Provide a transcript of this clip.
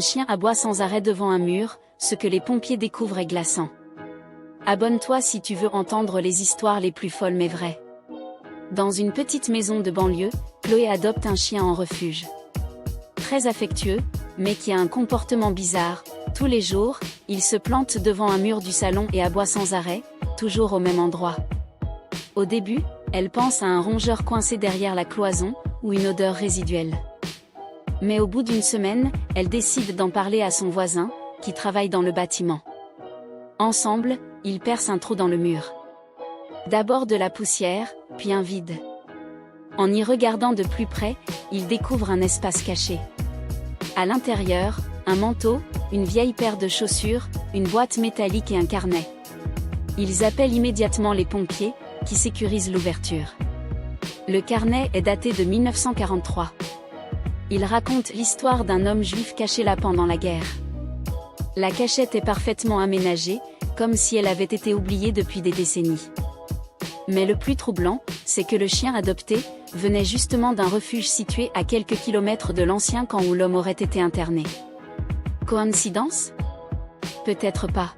Un chien aboie sans arrêt devant un mur, ce que les pompiers découvrent est glaçant. Abonne-toi si tu veux entendre les histoires les plus folles mais vraies. Dans une petite maison de banlieue, Chloé adopte un chien en refuge. Très affectueux, mais qui a un comportement bizarre, tous les jours, il se plante devant un mur du salon et aboie sans arrêt, toujours au même endroit. Au début, elle pense à un rongeur coincé derrière la cloison, ou une odeur résiduelle. Mais au bout d'une semaine, elle décide d'en parler à son voisin, qui travaille dans le bâtiment. Ensemble, ils percent un trou dans le mur. D'abord de la poussière, puis un vide. En y regardant de plus près, ils découvrent un espace caché. À l'intérieur, un manteau, une vieille paire de chaussures, une boîte métallique et un carnet. Ils appellent immédiatement les pompiers, qui sécurisent l'ouverture. Le carnet est daté de 1943. Il raconte l'histoire d'un homme juif caché là pendant la guerre. La cachette est parfaitement aménagée, comme si elle avait été oubliée depuis des décennies. Mais le plus troublant, c'est que le chien adopté venait justement d'un refuge situé à quelques kilomètres de l'ancien camp où l'homme aurait été interné. Coïncidence? Peut-être pas.